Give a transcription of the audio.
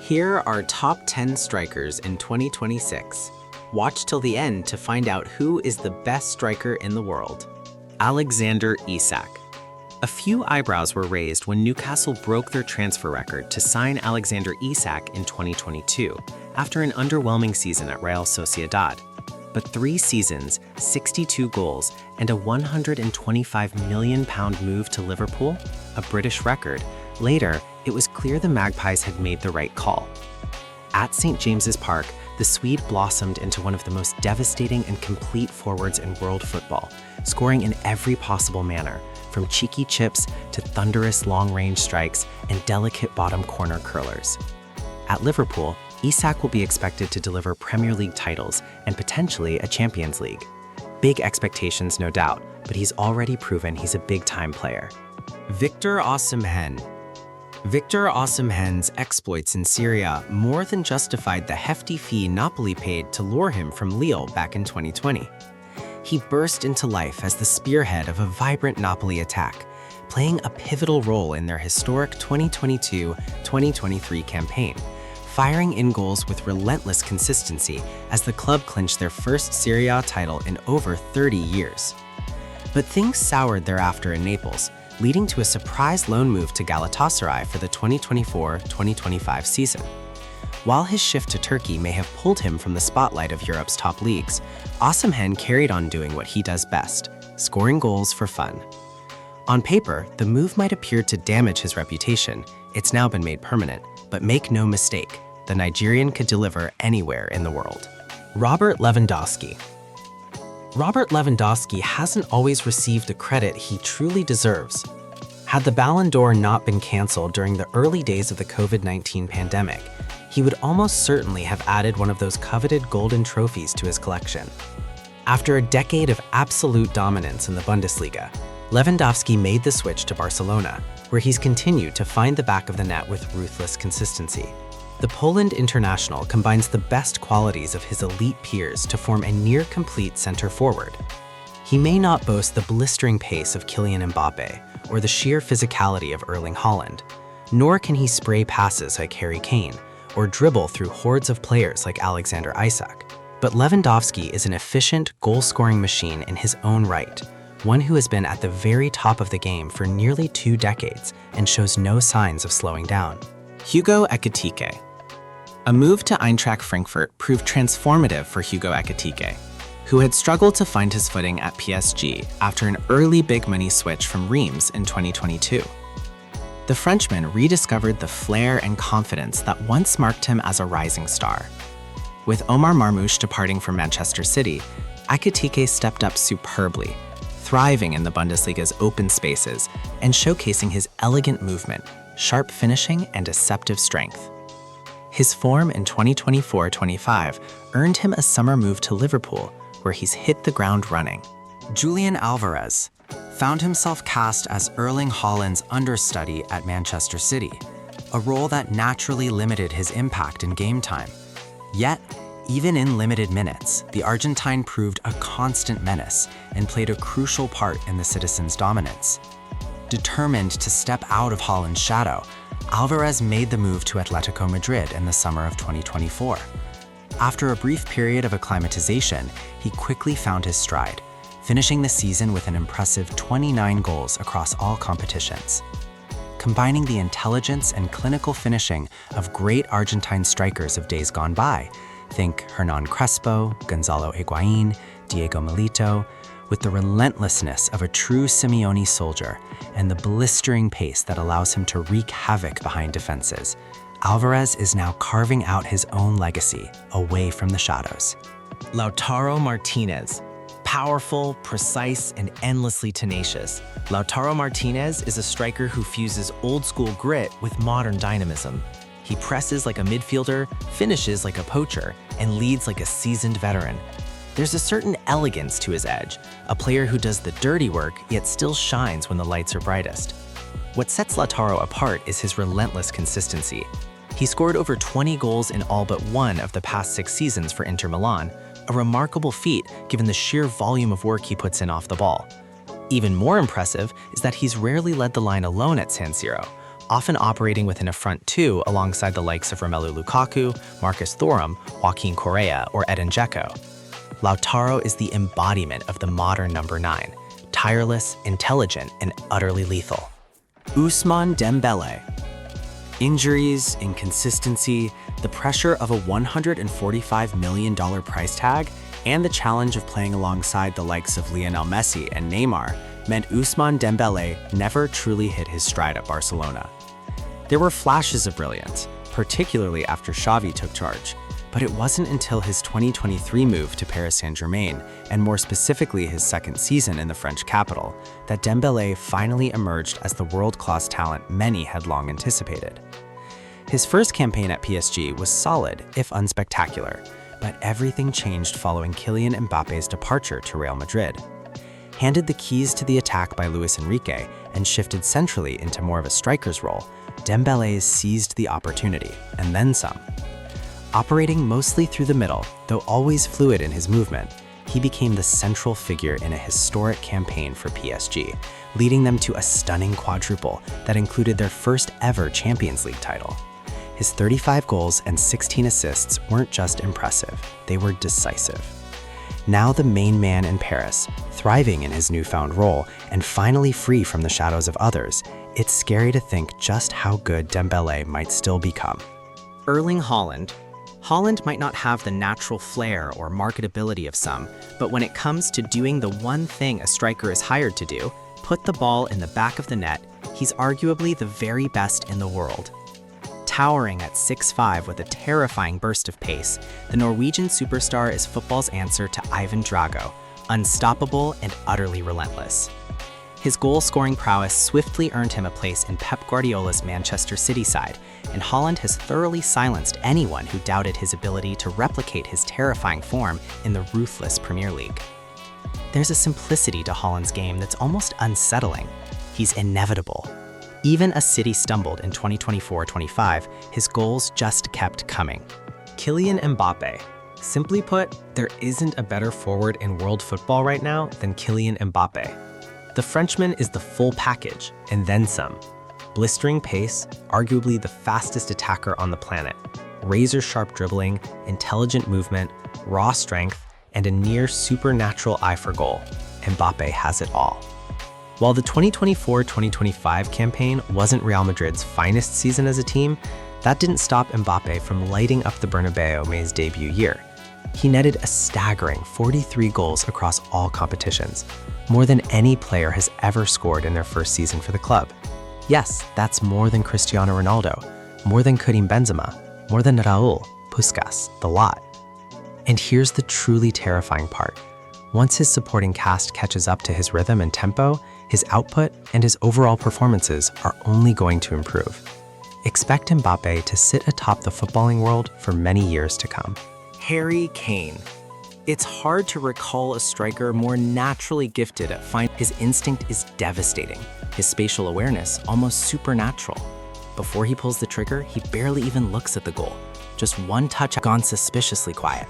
Here are top 10 strikers in 2026. Watch till the end to find out who is the best striker in the world. Alexander Isak. A few eyebrows were raised when Newcastle broke their transfer record to sign Alexander Isak in 2022 after an underwhelming season at Real Sociedad. But 3 seasons, 62 goals, and a £125 million move to Liverpool, a British record, later, it was clear the Magpies had made the right call. At St. James's Park, the Swede blossomed into one of the most devastating and complete forwards in world football, scoring in every possible manner, from cheeky chips to thunderous long-range strikes and delicate bottom corner curlers. At Liverpool, Isak will be expected to deliver Premier League titles and potentially a Champions League. Big expectations, no doubt, but he's already proven he's a big-time player. Victor Osimhen. Victor Osimhen's exploits in Serie A more than justified the hefty fee Napoli paid to lure him from Lille back in 2020. He burst into life as the spearhead of a vibrant Napoli attack, playing a pivotal role in their historic 2022-2023 campaign, firing in goals with relentless consistency as the club clinched their first Serie A title in over 30 years. But things soured thereafter in Naples, leading to a surprise loan move to Galatasaray for the 2024-2025 season. While his shift to Turkey may have pulled him from the spotlight of Europe's top leagues, Osimhen carried on doing what he does best, scoring goals for fun. On paper, the move might appear to damage his reputation. It's now been made permanent, but make no mistake, the Nigerian could deliver anywhere in the world. Robert Lewandowski. Robert Lewandowski hasn't always received the credit he truly deserves. Had the Ballon d'Or not been cancelled during the early days of the COVID-19 pandemic, he would almost certainly have added one of those coveted golden trophies to his collection. After a decade of absolute dominance in the Bundesliga, Lewandowski made the switch to Barcelona, where he's continued to find the back of the net with ruthless consistency. The Poland international combines the best qualities of his elite peers to form a near-complete center forward. He may not boast the blistering pace of Kylian Mbappe or the sheer physicality of Erling Haaland, nor can he spray passes like Harry Kane or dribble through hordes of players like Alexander Isak. But Lewandowski is an efficient, goal-scoring machine in his own right, one who has been at the very top of the game for nearly 2 decades and shows no signs of slowing down. Hugo Ekitike. A move to Eintracht Frankfurt proved transformative for Hugo Ekitike, who had struggled to find his footing at PSG after an early big-money switch from Reims in 2022. The Frenchman rediscovered the flair and confidence that once marked him as a rising star. With Omar Marmoush departing from Manchester City, Ekitike stepped up superbly, thriving in the Bundesliga's open spaces and showcasing his elegant movement, sharp finishing, and deceptive strength. His form in 2024-25 earned him a summer move to Liverpool, where he's hit the ground running. Julian Alvarez found himself cast as Erling Haaland's understudy at Manchester City, a role that naturally limited his impact in game time. Yet, even in limited minutes, the Argentine proved a constant menace and played a crucial part in the Citizens' dominance. Determined to step out of Haaland's shadow, Alvarez made the move to Atletico Madrid in the summer of 2024. After a brief period of acclimatization, he quickly found his stride, finishing the season with an impressive 29 goals across all competitions. Combining the intelligence and clinical finishing of great Argentine strikers of days gone by, think Hernan Crespo, Gonzalo Higuain, Diego Milito, with the relentlessness of a true Simeone soldier and the blistering pace that allows him to wreak havoc behind defenses, Alvarez is now carving out his own legacy away from the shadows. Lautaro Martinez. Powerful, precise, and endlessly tenacious, Lautaro Martinez is a striker who fuses old-school grit with modern dynamism. He presses like a midfielder, finishes like a poacher, and leads like a seasoned veteran. There's a certain elegance to his edge, a player who does the dirty work yet still shines when the lights are brightest. What sets Lautaro apart is his relentless consistency. He scored over 20 goals in all but one of the past 6 seasons for Inter Milan, a remarkable feat given the sheer volume of work he puts in off the ball. Even more impressive is that he's rarely led the line alone at San Siro, often operating within a front two alongside the likes of Romelu Lukaku, Marcus Thuram, Joaquin Correa, or Edin Dzeko. Lautaro is the embodiment of the modern number 9, tireless, intelligent, and utterly lethal. Ousmane Dembele. Injuries, inconsistency, the pressure of a $145 million price tag, and the challenge of playing alongside the likes of Lionel Messi and Neymar meant Ousmane Dembele never truly hit his stride at Barcelona. There were flashes of brilliance, particularly after Xavi took charge, but it wasn't until his 2023 move to Paris Saint-Germain, and more specifically his second season in the French capital, that Dembele finally emerged as the world-class talent many had long anticipated. His first campaign at PSG was solid, if unspectacular, but everything changed following Kylian Mbappe's departure to Real Madrid. Handed the keys to the attack by Luis Enrique and shifted centrally into more of a striker's role, Dembele seized the opportunity, and then some. Operating mostly through the middle, though always fluid in his movement, he became the central figure in a historic campaign for PSG, leading them to a stunning quadruple that included their first ever Champions League title. His 35 goals and 16 assists weren't just impressive, they were decisive. Now the main man in Paris, thriving in his newfound role and finally free from the shadows of others, it's scary to think just how good Dembele might still become. Erling Haaland. Haaland might not have the natural flair or marketability of some, but when it comes to doing the one thing a striker is hired to do, put the ball in the back of the net, he's arguably the very best in the world. Towering at 6'5" with a terrifying burst of pace, the Norwegian superstar is football's answer to Ivan Drago, unstoppable and utterly relentless. His goal-scoring prowess swiftly earned him a place in Pep Guardiola's Manchester City side, and Haaland has thoroughly silenced anyone who doubted his ability to replicate his terrifying form in the ruthless Premier League. There's a simplicity to Haaland's game that's almost unsettling. He's inevitable. Even as City stumbled in 2024-25, his goals just kept coming. Kylian Mbappe. Simply put, there isn't a better forward in world football right now than Kylian Mbappe. The Frenchman is the full package, and then some. Blistering pace, arguably the fastest attacker on the planet. Razor-sharp dribbling, intelligent movement, raw strength, and a near supernatural eye for goal. Mbappe has it all. While the 2024-2025 campaign wasn't Real Madrid's finest season as a team, that didn't stop Mbappe from lighting up the Bernabeu May's debut year. He netted a staggering 43 goals across all competitions, more than any player has ever scored in their first season for the club. Yes, that's more than Cristiano Ronaldo, more than Karim Benzema, more than Raúl, Puskas, the lot. And here's the truly terrifying part. Once his supporting cast catches up to his rhythm and tempo, his output and his overall performances are only going to improve. Expect Mbappe to sit atop the footballing world for many years to come. Harry Kane. It's hard to recall a striker more naturally gifted at his instinct is devastating, his spatial awareness almost supernatural. Before he pulls the trigger, he barely even looks at the goal. Just one touch gone suspiciously quiet.